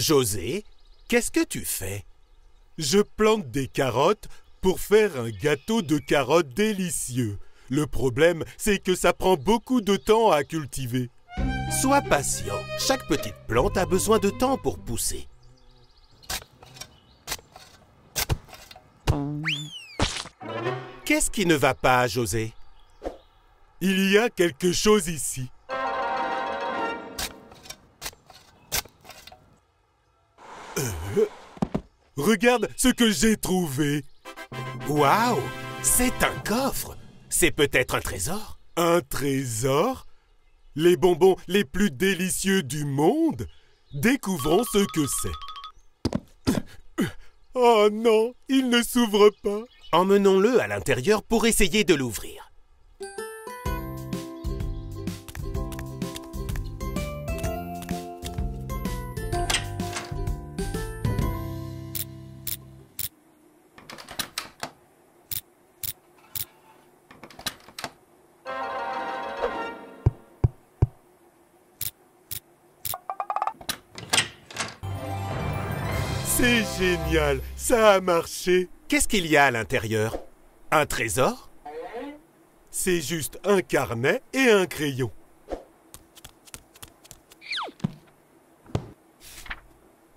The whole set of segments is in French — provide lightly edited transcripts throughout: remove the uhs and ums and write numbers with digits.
José, qu'est-ce que tu fais? Je plante des carottes pour faire un gâteau de carottes délicieux. Le problème, c'est que ça prend beaucoup de temps à cultiver. Sois patient. Chaque petite plante a besoin de temps pour pousser. Qu'est-ce qui ne va pas, José? Il y a quelque chose ici. Regarde ce que j'ai trouvé. Waouh! C'est un coffre! C'est peut-être un trésor? Un trésor? Les bonbons les plus délicieux du monde? Découvrons ce que c'est. Oh non, il ne s'ouvre pas. Emmenons-le à l'intérieur pour essayer de l'ouvrir. C'est génial, ça a marché. Qu'est-ce qu'il y a à l'intérieur? Un trésor? C'est juste un carnet et un crayon.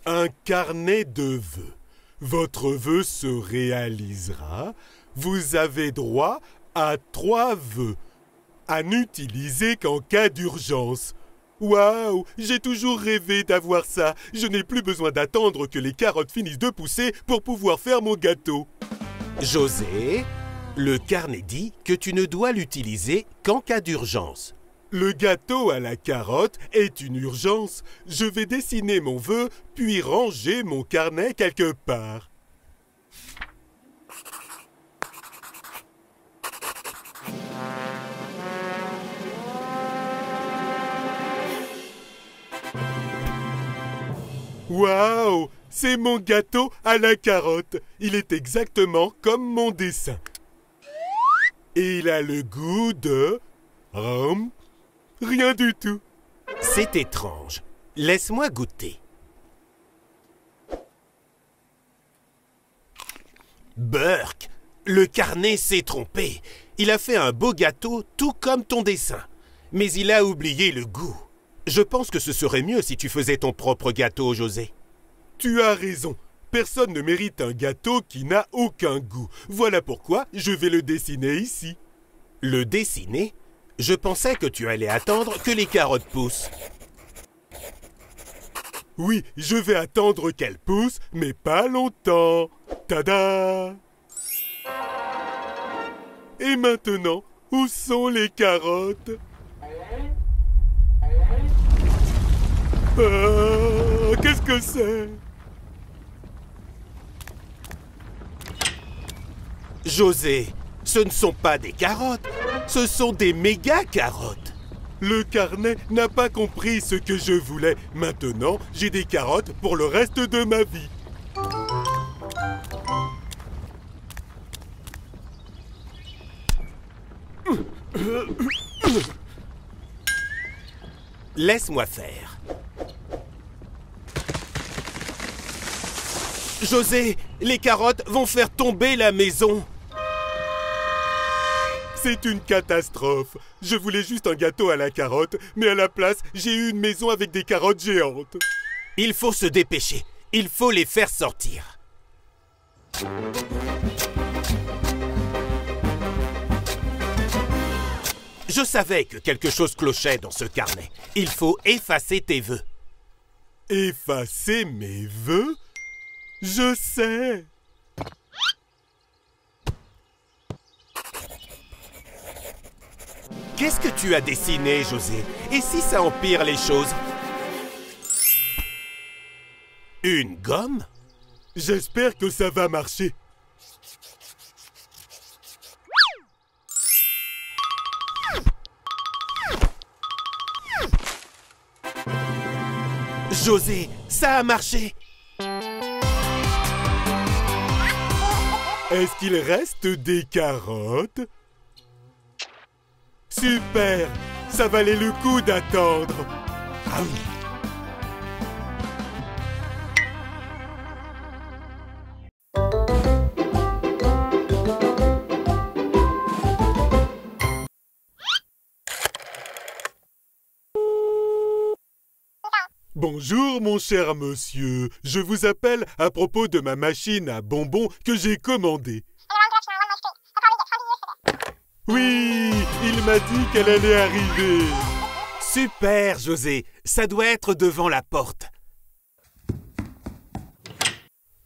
Un carnet de vœux. Votre vœu se réalisera. Vous avez droit à 3 vœux, à n'utiliser qu'en cas d'urgence. Waouh, j'ai toujours rêvé d'avoir ça. Je n'ai plus besoin d'attendre que les carottes finissent de pousser pour pouvoir faire mon gâteau. José, le carnet dit que tu ne dois l'utiliser qu'en cas d'urgence. Le gâteau à la carotte est une urgence. Je vais dessiner mon vœu, puis ranger mon carnet quelque part. Waouh! C'est mon gâteau à la carotte. Il est exactement comme mon dessin. Et il a le goût de... rien du tout. C'est étrange. Laisse-moi goûter. Burk, le carnet s'est trompé. Il a fait un beau gâteau tout comme ton dessin. Mais il a oublié le goût. Je pense que ce serait mieux si tu faisais ton propre gâteau, José. Tu as raison. Personne ne mérite un gâteau qui n'a aucun goût. Voilà pourquoi je vais le dessiner ici. Le dessiner? Je pensais que tu allais attendre que les carottes poussent. Oui, je vais attendre qu'elles poussent, mais pas longtemps. Tada! Et maintenant, où sont les carottes? Qu'est-ce que c'est? José, ce ne sont pas des carottes, ce sont des méga carottes. Le carnet n'a pas compris ce que je voulais. Maintenant, j'ai des carottes pour le reste de ma vie. Laisse-moi faire. José, les carottes vont faire tomber la maison. C'est une catastrophe. Je voulais juste un gâteau à la carotte, mais à la place, j'ai eu une maison avec des carottes géantes. Il faut se dépêcher. Il faut les faire sortir. Je savais que quelque chose clochait dans ce carnet. Il faut effacer tes vœux. Effacer mes vœux? Je sais. Qu'est-ce que tu as dessiné, José? Et si ça empire les choses? Une gomme? J'espère que ça va marcher. José, ça a marché! Est-ce qu'il reste des carottes? Super! Ça valait le coup d'attendre. Ah oui. Bonjour mon cher monsieur, je vous appelle à propos de ma machine à bonbons que j'ai commandée. Oui, il m'a dit qu'elle allait arriver. Super, José. Ça doit être devant la porte.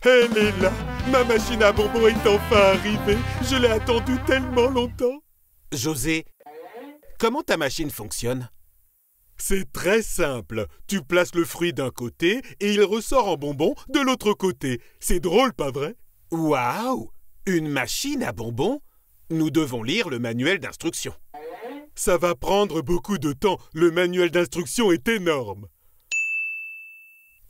Elle est là. Ma machine à bonbons est enfin arrivée. Je l'ai attendue tellement longtemps. José, comment ta machine fonctionne? C'est très simple. Tu places le fruit d'un côté et il ressort en bonbons de l'autre côté. C'est drôle, pas vrai? Waouh! Une machine à bonbons? Nous devons lire le manuel d'instruction. Ça va prendre beaucoup de temps. Le manuel d'instruction est énorme.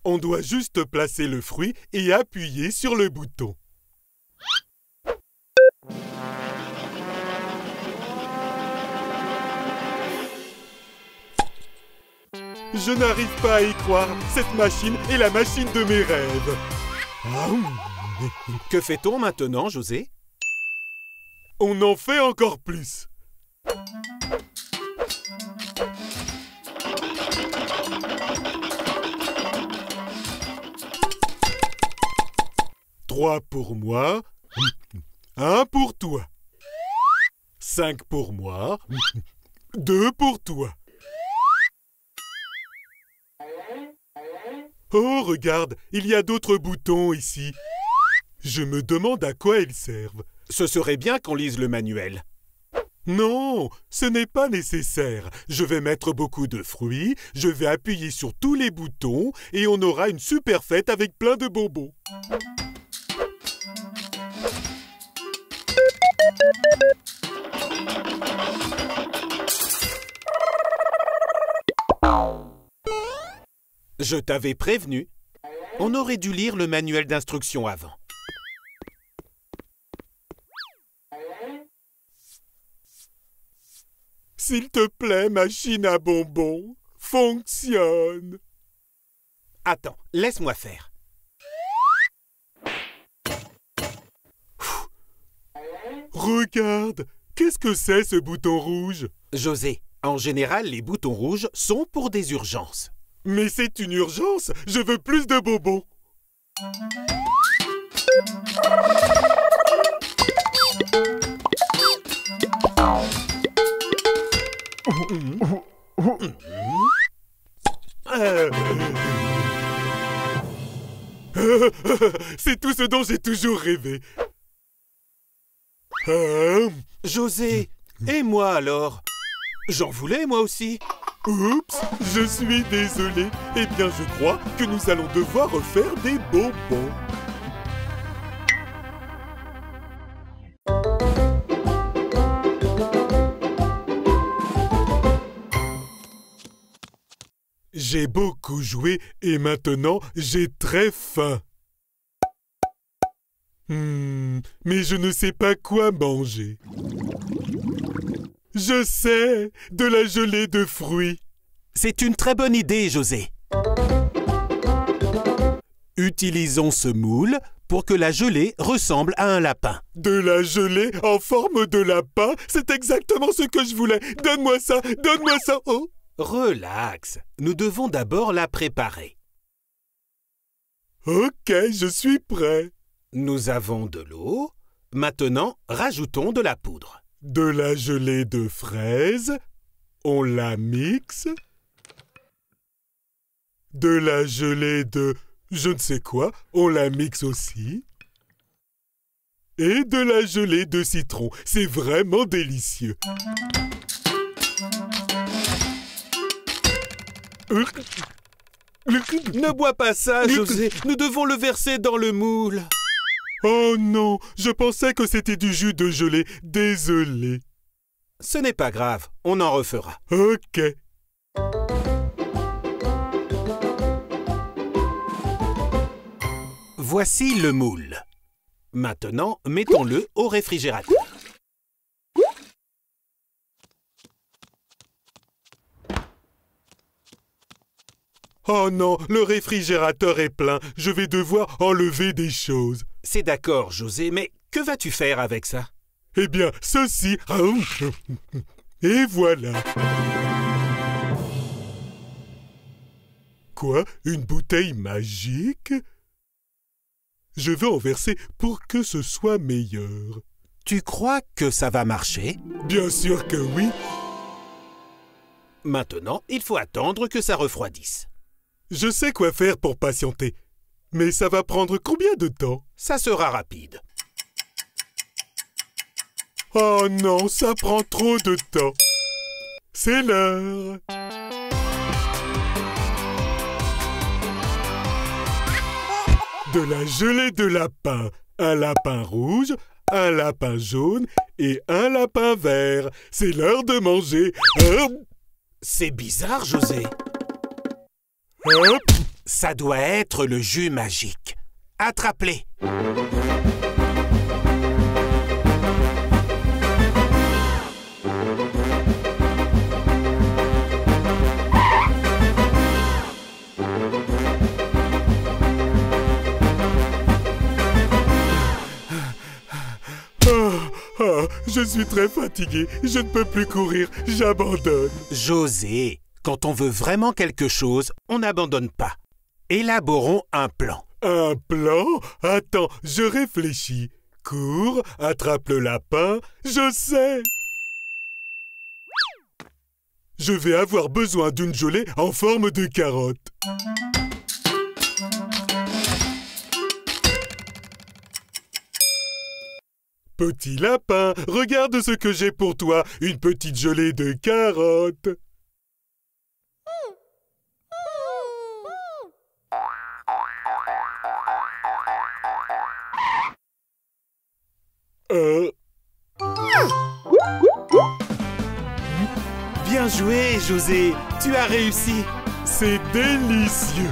On doit juste placer le fruit et appuyer sur le bouton. Je n'arrive pas à y croire. Cette machine est la machine de mes rêves. Que fait-on maintenant, José? On en fait encore plus. Trois pour moi, un pour toi. 5 pour moi, 2 pour toi. Oh, regarde, il y a d'autres boutons ici. Je me demande à quoi ils servent. Ce serait bien qu'on lise le manuel. Non, ce n'est pas nécessaire. Je vais mettre beaucoup de fruits, je vais appuyer sur tous les boutons et on aura une super fête avec plein de bonbons. Je t'avais prévenu. On aurait dû lire le manuel d'instruction avant. S'il te plaît, machine à bonbons, fonctionne. Attends, laisse-moi faire. Regarde, qu'est-ce que c'est ce bouton rouge? José, en général, les boutons rouges sont pour des urgences. Mais c'est une urgence, je veux plus de bonbons. C'est tout ce dont j'ai toujours rêvé. José, et moi alors? J'en voulais moi aussi. Oups, je suis désolé. Eh bien, je crois que nous allons devoir refaire des bonbons. J'ai beaucoup joué et maintenant j'ai très faim. Mais je ne sais pas quoi manger. Je sais, de la gelée de fruits. C'est une très bonne idée, José. Utilisons ce moule pour que la gelée ressemble à un lapin. De la gelée en forme de lapin, c'est exactement ce que je voulais. Donne-moi ça, donne-moi ça. Oh. Relax, nous devons d'abord la préparer. Ok, je suis prêt. Nous avons de l'eau. Maintenant, rajoutons de la poudre. De la gelée de fraises, on la mixe. De la gelée de je ne sais quoi, on la mixe aussi. Et de la gelée de citron, c'est vraiment délicieux. Ne bois pas ça, José. Nous devons le verser dans le moule. Oh non, je pensais que c'était du jus de gelée. Désolé. Ce n'est pas grave, on en refera. Ok. Voici le moule. Maintenant, mettons-le au réfrigérateur. Oh non, le réfrigérateur est plein. Je vais devoir enlever des choses. C'est d'accord, José, mais que vas-tu faire avec ça? Eh bien, ceci... Et voilà. Quoi? Une bouteille magique? Je veux en verser pour que ce soit meilleur. Tu crois que ça va marcher? Bien sûr que oui. Maintenant, il faut attendre que ça refroidisse. Je sais quoi faire pour patienter. Mais ça va prendre combien de temps? Ça sera rapide. Oh non, ça prend trop de temps. C'est l'heure. De la gelée de lapin. Un lapin rouge, un lapin jaune et un lapin vert. C'est l'heure de manger. C'est bizarre, José. Hop. Ça doit être le jus magique. Attrape-les. Je suis très fatigué. Je ne peux plus courir. J'abandonne. José, quand on veut vraiment quelque chose, on n'abandonne pas. Élaborons un plan. Un plan? Attends, je réfléchis. Cours, attrape le lapin. Je sais. Je vais avoir besoin d'une gelée en forme de carotte. Petit lapin, regarde ce que j'ai pour toi, une petite gelée de carottes. Bien joué, José. Tu as réussi. C'est délicieux.